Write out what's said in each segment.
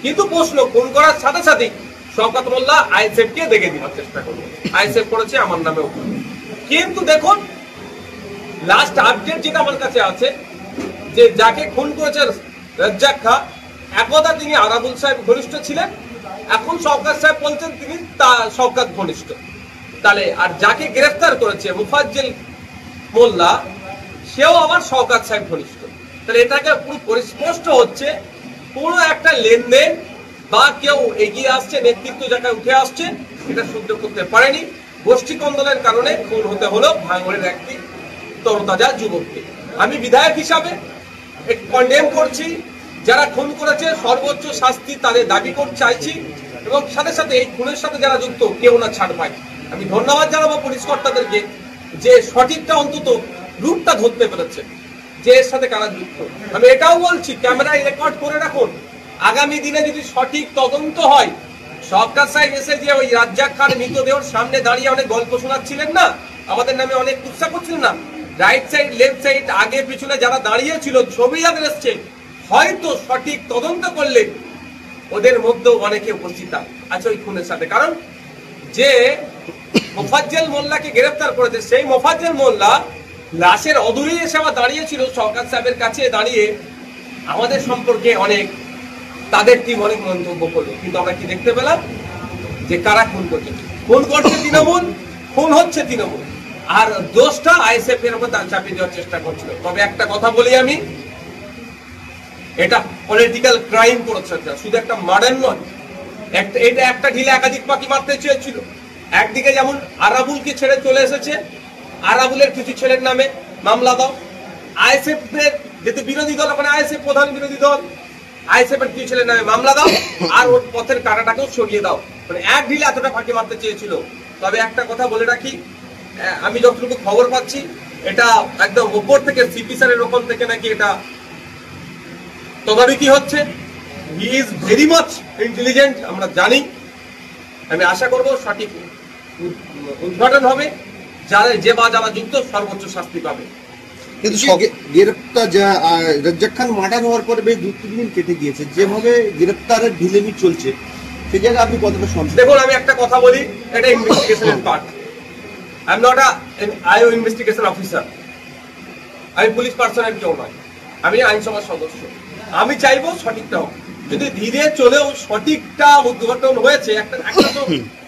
কিন্তু প্রশ্ন খুন করার সাথে সাথে শওকত মোল্লা আইএসএফ কে দেখে দেওয়ার চেষ্টা করলো, আইএসএফ করেছে আমার নামে। কিন্তু দেখুন লাস্ট আপডেট যেটা আমার কাছে আছে, যে যাকে খুন করেছে রাজ্জাক খা, একদা তিনি আরাবুল সাহেব ঘনিষ্ঠ ছিলেন, এখন শওকত সাহেব বলছেন তিনি শওকত ঘনিষ্ঠ। তাহলে আর যাকে গ্রেফতার করেছে মুফাজ্জল মোল্লা, সেও আবার শওকত সাহেব ঘনিষ্ঠ। তাহলে এটাকে পুরো পরিস্পষ্ট হচ্ছে পুরো একটা লেনদেন বা কেউ এগিয়ে আসছে, নেতৃত্ব জায়গায় উঠে আসছে, এটা সহ্য করতে পারেনি। গোষ্ঠী কন্দলের কারণে খুন হতে হলো ভাঙড়ের একটি তরতাজা যুবককে। আমি বিধায়ক হিসাবে কন্ডেম করছি, যারা খুন করেছে সর্বোচ্চ শাস্তি তাদের দাবি করতে চাইছি, এবং সাথে সাথে এই খুনের সাথে যারা যুক্ত কেউ না ছাড় পায়। আমি ধন্যবাদ জানাবো পুলিশ কর্তাদেরকে যে সঠিকটা অন্তত রূপটা ধরতে পেরেছে যে এর সাথে কারা যুক্ত। আমি এটাও বলছি ক্যামেরায় রেকর্ড করে রাখুন, আগামী দিনে যদি সঠিক তদন্ত হয়, শওকত সাহেব এসে যে ওই রাজ্জাক খান মৃতদেহর সামনে দাঁড়িয়ে অনেক গল্প শোনাচ্ছিলেন না, আমাদের নামে অনেক কুৎসা করছিলেন না, রাইট সাইড লেফট সাইড আগে পিছনে যারা দাঁড়িয়ে ছিল ছবি যাদের এসছে, হয়তো সঠিক তদন্ত করলে ওদের মধ্যেও অনেকে উপস্থিত আছে ওই খুনের সাথে। কারণ যে মোফাজ্জল মোল্লাকে গ্রেফতার করেছে, সেই মোফাজ্জল মোল্লা লাশের অদূরে এসে আবার দাঁড়িয়েছিল শওকত সাহেবের কাছে দাঁড়িয়ে আমাদের সম্পর্কে অনেক, তাদের টিম অনেক মন্তব্য করলো। কিন্তু আমরা কি দেখতে পেলাম যে কারা খুন করছে, খুন করছে তৃণমূল, খুন হচ্ছে তৃণমূল, আর দোষটা আইএসএফ এর উপর চাপিয়ে দেওয়ার চেষ্টা করছিল। তবে একটা কথা বলি আমি, এটা পলিটিক্যাল ক্রাইম করেছে, শুধু একটা মার্ডার নয়, এটা একটা ঢিলে একাধিক পাখি মারতে চেয়েছিল। একদিকে যেমন আরাবুলকে ছেড়ে চলে এসেছে, আরাবুলের কিছু ছেলের নামে মামলা দাও, আইএসএফ এর যেহেতু বিরোধী দল, ওখানে আইএসএফ প্রধান বিরোধী দল, আইএসএফ এর কিছু ছেলের নামে মামলা দাও, আর ওর পথের কাঁটাটাকেও সরিয়ে দাও। মানে এক ঢিলে এতটা ফাঁকি মারতে চেয়েছিল। তবে একটা কথা বলে রাখি, আমি যতটুকু খবর পাচ্ছি এটা একদম উপর থেকে সিপি স্যারের ওখান থেকে নাকি এটা তদারকি হচ্ছে। He is very much intelligent, আমরা জানি। আমি আশা করব সঠিক উদ্ঘাটন হবে, যারা যে বা যারা যুক্ত সর্বোচ্চ শাস্তি পাবে। কিন্তু গ্রেপ্তার রাজ্জাক খান মার্ডার হওয়ার পরে বেশ 2-3 দিন কেটে গিয়েছে, যেভাবে গ্রেপ্তারের ঢিলেমি চলছে সেই জায়গায় আপনি কতটা সন্তুষ্ট? দেখুন আমি একটা কথা বলি, এটা ইনভেস্টিগেশনের part. I am not IO investigation officer, আমি পুলিশ পার্সনের কেউ নয়, আমি আইনসভার সদস্য। আমি চাইবো সঠিকটা হোক, যদি ধীরে চলেও সঠিকটা উদ্ঘাটন হয়েছে, একটা তো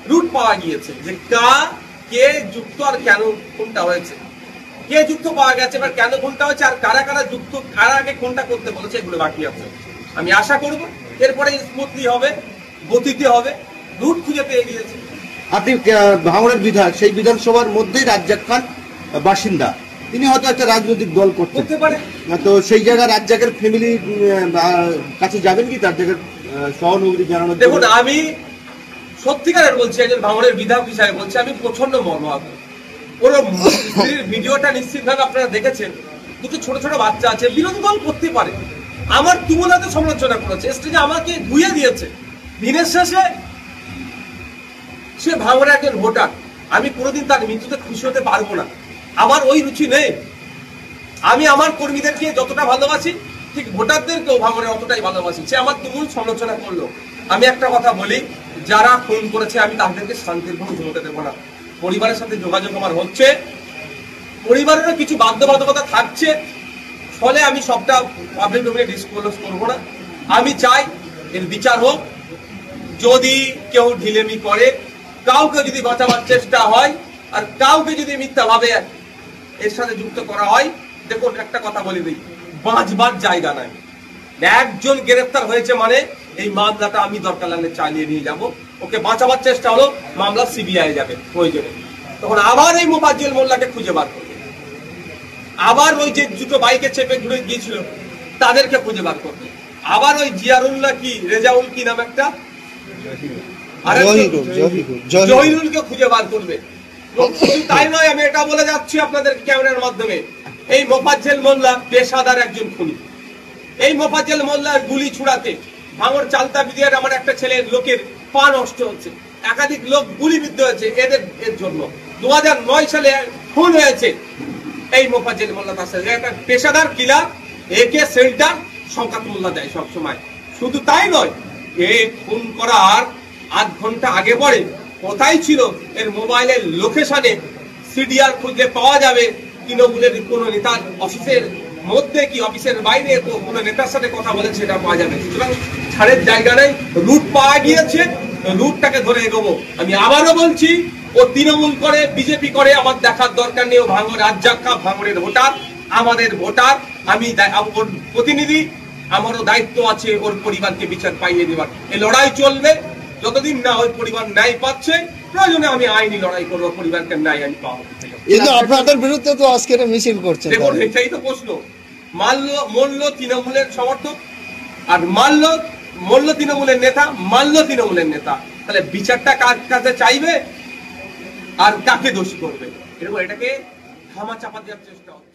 রুট পাওয়া গিয়েছে যে কে যুক্ত আর কেন কোনটা হয়েছে, কে যুক্ত পাওয়া গেছে, এবার কেন কোনটা হয়েছে, আর কারা কারা যুক্ত, কারা আগে কোনটা করতে বলেছে, এগুলো বাকি আছে। আমি আশা করবো এরপরে স্মুথলি হবে, গতিতে হবে, রুট খুঁজে পেয়ে গিয়েছে। আপনি ভাঙড়ের বিধায়ক, সেই বিধানসভার মধ্যেই রাজ্জাক খান বাসিন্দা, তিনি হয়তো একটা রাজনৈতিক দল করতে পারে, তো সেই জায়গায় রাজ্জাকের ফ্যামিলি কাছে যাবেন কি তার জায়গায় সহানুভূতি জানানো? দেখুন আমি সত্যিকারের বলছি, একজন ভাঙড়ের বিধায়ক হিসাবে বলছি, আমি প্রচন্ড মর্মাহত। ওর স্ত্রীর ভিডিওটা নিশ্চিতভাবে আপনারা দেখেছেন, দুটো ছোট ছোট বাচ্চা আছে, বিরোধী দল করতে পারে, আমার তুমুলাতে সমালোচনা করেছে, স্টেজে আমাকে ধুয়ে দিয়েছে। দিনের শেষে সে ভাঙড়ের একজন ভোটার, আমি কোনোদিন তার মৃত্যুতে খুশি হতে পারবো না, আমার ওই রুচি নেই। আমি আমার কর্মীদেরকে যতটা ভালোবাসি, ঠিক ভোটারদেরকেও ভাঙড়ে অতটাই ভালোবাসি। সে আমার তুমুল সমালোচনা করলো। আমি একটা কথা বলি, যারা খুন করেছে আমি তাদেরকে শান্তির কোনো ঘুমোতে দেবো না। পরিবারের সাথে যোগাযোগ আমার হচ্ছে, পরিবারেরও কিছু বাধ্যবাধকতা থাকছে, ফলে আমি সবটা পাবলিক ডোমেইনে ডিসক্লোজ করবো না। আমি চাই এর বিচার হোক। যদি কেউ ঢিলেমি করে, কাউকে যদি বাঁচাবার চেষ্টা হয়, আর কাউকে যদি মিথ্যাভাবে এর সাথে যুক্ত করা হয়, দেখুন একটা কথা বলে দিই, বাঁচবার জায়গা নাই। একজন গ্রেফতার হয়েছে মানে এই মামলাটা আমি দরকার লাগলে চালিয়ে নিয়ে যাব, ওকে বাঁচাবার চেষ্টা হলো, মামলা সিবিআই যাবে প্রয়োজনে, তখন আবার এই মোফাজ্জল মোল্লাকে খুঁজে বার করবে, আবার ওই যে দুটো বাইকে চেপে ঘুরে গিয়েছিল তাদেরকে খুঁজে বার করবে, আবার ওই জিয়ারুল্লাহ কি রেজাউল কি নাম একটা জহিরুলকে খুঁজে বার করবে। তাই নয়, আমি এটা বলে যাচ্ছি আপনাদের ক্যামেরার মাধ্যমে, এই মোফাজ্জল মোল্লা পেশাদার একজন খুনি। এই মোফাজ্জল মোল্লার গুলি ছুড়াতে ভাঙড় চালতা বিদিয়ার আমার একটা ছেলের লোকের পা নষ্ট হচ্ছে, একাধিক লোক গুলিবিদ্ধ হয়েছে এর জন্য। 2009 সালে খুন হয়েছে এই মোফাজ্জল মোল্লা, তার সাথে একটা পেশাদার কিলার, একে সেল্টার শওকত মোল্লা দেয় সবসময়। শুধু তাই নয়, এ খুন করার আধ ঘন্টা আগে পরে কোথায় ছিল, এর মোবাইলের লোকেশনে সিডিআর খুঁজলে পাওয়া যাবে। তৃণমূলের কোন নেতার অফিসের মধ্যে কি অফিসের বাইরে কোন নেতার সাথে কথা বলে সেটা পাওয়া যাবে। সুতরাং ছাড়ের জায়গা নেই, রুট পাওয়া গিয়েছে, রুটটাকে ধরে এগোবো। আমি আবারও বলছি, ও তৃণমূল করে বিজেপি করে আমার দেখার দরকার নেই। ও ভাঙড় রাজ্জাক্কা, ভাঙড়ের ভোটার, আমাদের ভোটার, আমি ওর প্রতিনিধি, আমারও দায়িত্ব আছে ওর পরিবারকে বিচার পাইয়ে দেবার। এই লড়াই চলবে যতদিন না ওই পরিবার ন্যায় পাচ্ছে। প্রয়োজনে আমি আইনি লড়াই করবো, পরিবারকে ন্যায় আমি পাবো। কিন্তু আপনাদের বিরুদ্ধে তো আজকের মিছিল করছেন। দেখুন, এটাই তো প্রশ্ন। মল্ল তৃণমূলের সমর্থক, আর মল্ল তৃণমূলের নেতা, মাল্য তৃণমূলের নেতা। তাহলে বিচারটা কার কাছে চাইবে আর কাকে দোষী করবে, এরকম এটাকে ধামা চাপা দেওয়ার চেষ্টা হবে।